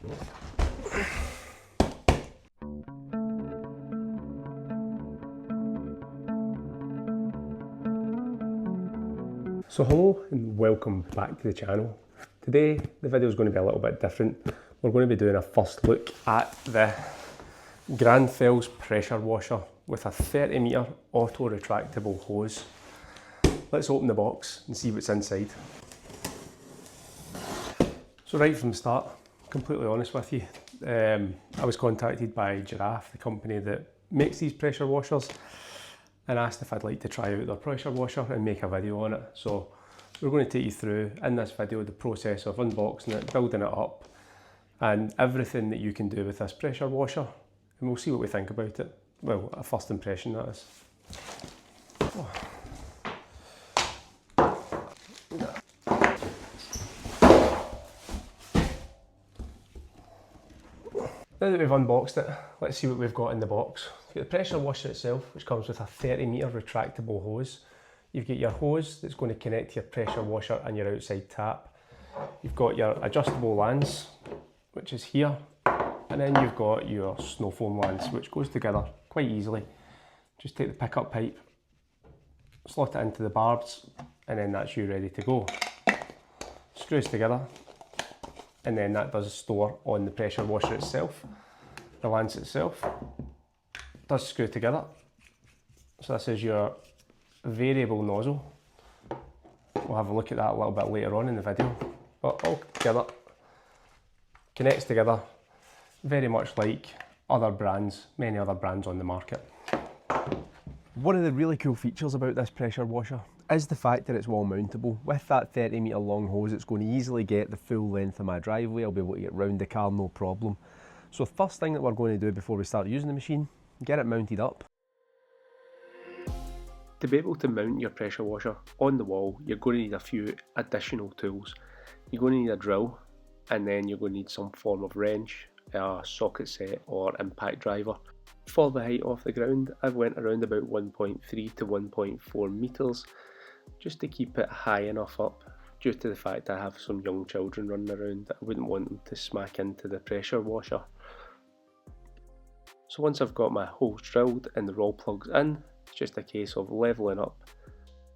So hello and welcome back to the channel. Today the video is going to be a little bit different. We're going to be doing a first look at the Grandfalls pressure washer with a 30-metre auto retractable hose. Let's open the box and see what's inside. So right from the start, completely honest with you, I was contacted by Giraffe, the company that makes these pressure washers, and asked if I'd like to try out their pressure washer and make a video on it. So we're going to take you through in this video the process of unboxing it, building it up, and everything that you can do with this pressure washer, and we'll see what we think about it. Well, a first impression that is. Oh. Now that we've unboxed it, let's see what we've got in the box. You've got the pressure washer itself, which comes with a 30-metre retractable hose. You've got your hose that's going to connect to your pressure washer and your outside tap. You've got your adjustable lance, which is here. And then you've got your snow foam lance, which goes together quite easily. Just take the pickup pipe, slot it into the barbs, and then that's you ready to go. Screws together, and then that does store on the pressure washer itself. The lance itself does screw together. So this is your variable nozzle. We'll have a look at that a little bit later on in the video. But all together, connects together, very much like other brands, many other brands on the market. One of the really cool features about this pressure washer is the fact that it's wall mountable. With that 30-metre long hose, it's going to easily get the full length of my driveway. I'll be able to get round the car, no problem. So the first thing that we're going to do before we start using the machine, get it mounted up. To be able to mount your pressure washer on the wall, you're going to need a few additional tools. You're going to need a drill, and then you're going to need some form of wrench, a socket set or impact driver. For the height off the ground, I've went around about 1.3 to 1.4 metres just to keep it high enough up, due to the fact I have some young children running around. I wouldn't want them to smack into the pressure washer. So once I've got my holes drilled and the roll plugs in, it's just a case of levelling up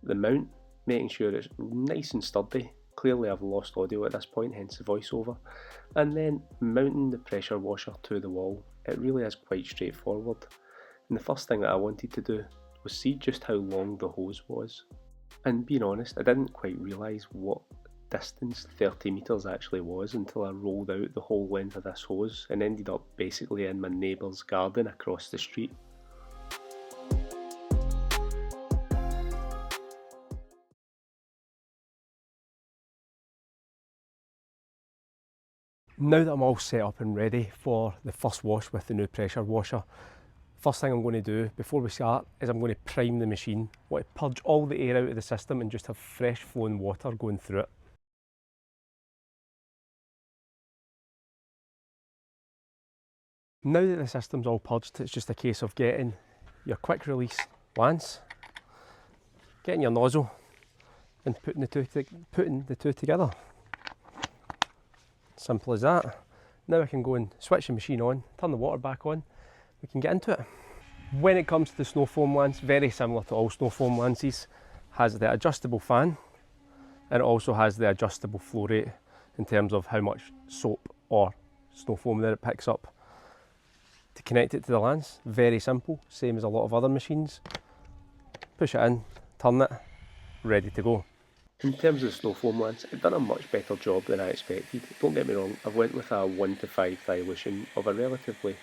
the mount, making sure it's nice and sturdy. Clearly I've lost audio at this point, hence the voiceover. And then mounting the pressure washer to the wall. It really is quite straightforward. And the first thing that I wanted to do was see just how long the hose was. And being honest, I didn't quite realise what distance 30 metres actually was until I rolled out the whole length of this hose and ended up basically in my neighbour's garden across the street. Now that I'm all set up and ready for the first wash with the new pressure washer, first thing I'm going to do before we start is I'm going to prime the machine. I want to purge all the air out of the system and just have fresh flowing water going through it. Now that the system's all purged, it's just a case of getting your quick release lance, getting your nozzle and putting the two together. Simple as that. Now I can go and switch the machine on, turn the water back on, we can get into it. When it comes to the snow foam lance, very similar to all snow foam lances, has the adjustable fan, and it also has the adjustable flow rate in terms of how much soap or snow foam that it picks up. To connect it to the lance, very simple, same as a lot of other machines. Push it in, turn it, ready to go. In terms of the snow foam lance, it's done a much better job than I expected. Don't get me wrong, I've went with a 1 to 5 dilution of a relatively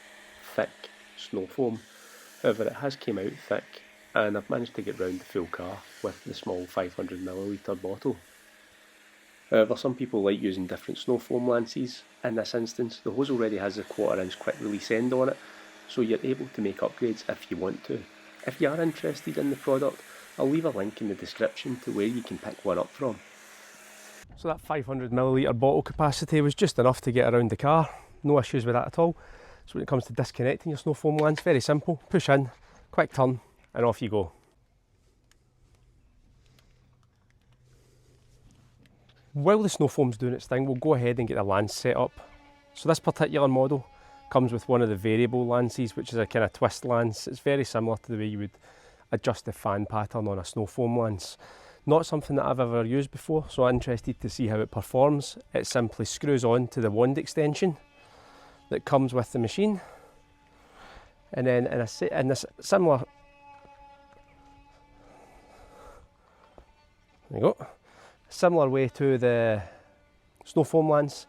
thick snow foam. However, it has came out thick, and I've managed to get round the full car with the small 500ml bottle. However, some people like using different snow foam lances. In this instance, the hose already has a 1/4 inch quick release end on it, so you're able to make upgrades if you want to. If you are interested in the product, I'll leave a link in the description to where you can pick one up from. So that 500ml bottle capacity was just enough to get around the car, no issues with that at all. So when it comes to disconnecting your snow foam lance, very simple, push in, quick turn and off you go. While the snow foam's doing its thing, we'll go ahead and get the lance set up. So this particular model comes with one of the variable lances, which is a kind of twist lance. It's very similar to the way you would adjust the fan pattern on a snow foam lance. Not something that I've ever used before, so I'm interested to see how it performs. It simply screws on to the wand extension that comes with the machine, and then in this similar, there you go, similar way to the snow foam lance,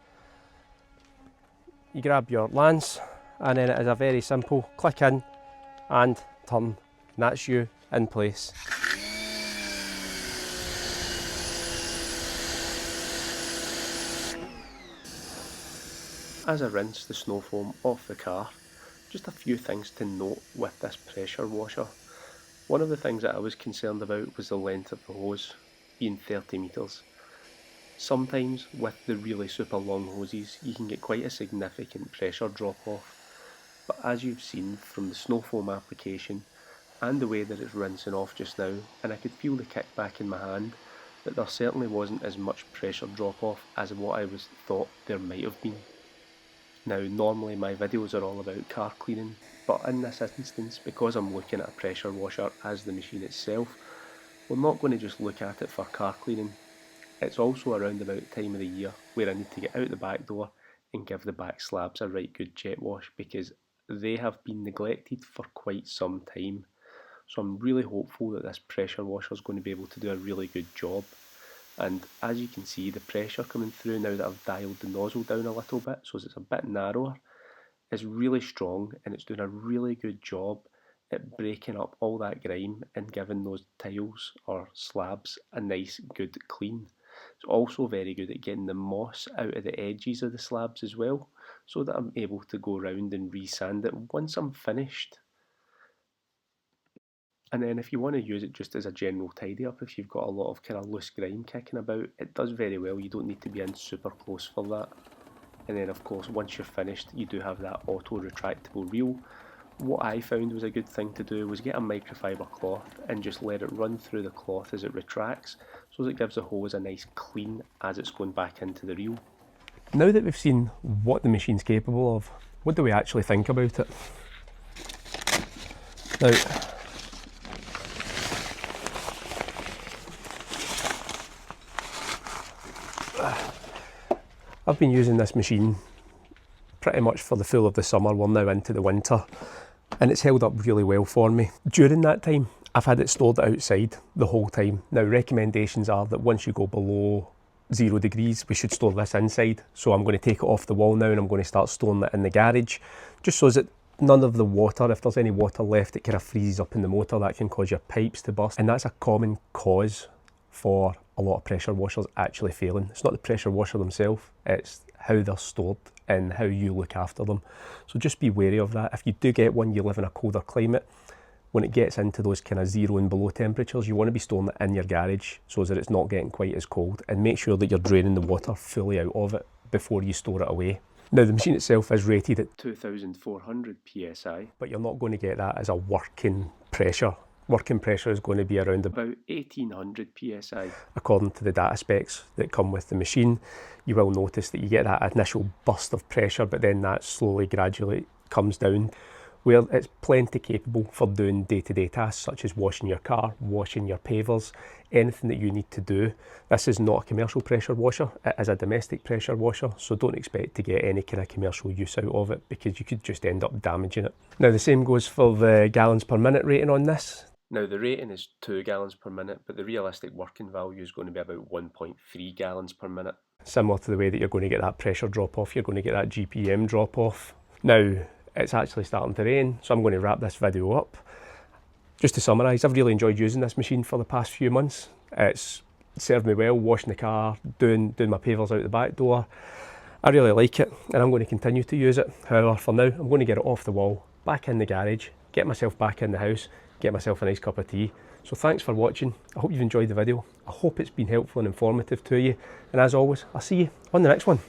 you grab your lance and then it is a very simple click in and turn, and that's you in place. As I rinse the snow foam off the car, just a few things to note with this pressure washer. One of the things that I was concerned about was the length of the hose, being 30 metres. Sometimes with the really super long hoses you can get quite a significant pressure drop off, but as you've seen from the snow foam application and the way that it's rinsing off just now, and I could feel the kickback in my hand, that there certainly wasn't as much pressure drop off as what I thought there might have been. Now normally my videos are all about car cleaning, but in this instance, because I'm looking at a pressure washer as the machine itself, we're not going to just look at it for car cleaning. It's also around about the time of the year where I need to get out the back door and give the back slabs a right good jet wash, because they have been neglected for quite some time. So I'm really hopeful that this pressure washer is going to be able to do a really good job. And as you can see, the pressure coming through now that I've dialed the nozzle down a little bit so it's a bit narrower is really strong, and it's doing a really good job at breaking up all that grime and giving those tiles or slabs a nice good clean. It's also very good at getting the moss out of the edges of the slabs as well, so that I'm able to go around and resand it once I'm finished. And then if you want to use it just as a general tidy up, if you've got a lot of kind of loose grime kicking about, it does very well. You don't need to be in super close for that. And then of course once you're finished you do have that auto retractable reel. What I found was a good thing to do was get a microfiber cloth and just let it run through the cloth as it retracts, so that it gives the hose a nice clean as it's going back into the reel. Now that we've seen what the machine's capable of, what do we actually think about it? Now, I've been using this machine pretty much for the full of the summer. We're now into the winter, and it's held up really well for me. During that time, I've had it stored outside the whole time. Now, recommendations are that once you go below 0 degrees, we should store this inside. So I'm going to take it off the wall now and I'm going to start storing it in the garage, just so that none of the water, if there's any water left, it kind of freezes up in the motor. That can cause your pipes to burst, and that's a common cause for a lot of pressure washers actually failing. It's not the pressure washer themselves, it's how they're stored and how you look after them. So just be wary of that. If you do get one, you live in a colder climate, when it gets into those kind of 0 and below temperatures, you want to be storing it in your garage so that it's not getting quite as cold, and make sure that you're draining the water fully out of it before you store it away. Now, the machine itself is rated at 2,400 psi, but you're not going to get that as a working pressure. Working pressure is going to be around about 1,800 psi. According to the data specs that come with the machine, you will notice that you get that initial burst of pressure, but then that slowly, gradually comes down, where it's plenty capable for doing day-to-day tasks such as washing your car, washing your pavers, anything that you need to do. This is not a commercial pressure washer, it is a domestic pressure washer, so don't expect to get any kind of commercial use out of it, because you could just end up damaging it. Now, the same goes for the gallons per minute rating on this. Now, the rating is 2 gallons per minute, but the realistic working value is going to be about 1.3 gallons per minute. Similar to the way that you're going to get that pressure drop off, you're going to get that GPM drop off. Now, it's actually starting to rain, so I'm going to wrap this video up. Just to summarise, I've really enjoyed using this machine for the past few months. It's served me well, washing the car, doing my pavers out the back door. I really like it, and I'm going to continue to use it. However, for now, I'm going to get it off the wall, back in the garage, get myself back in the house, get myself a nice cup of tea. So thanks for watching. I hope you've enjoyed the video. I hope it's been helpful and informative to you. And as always, I'll see you on the next one.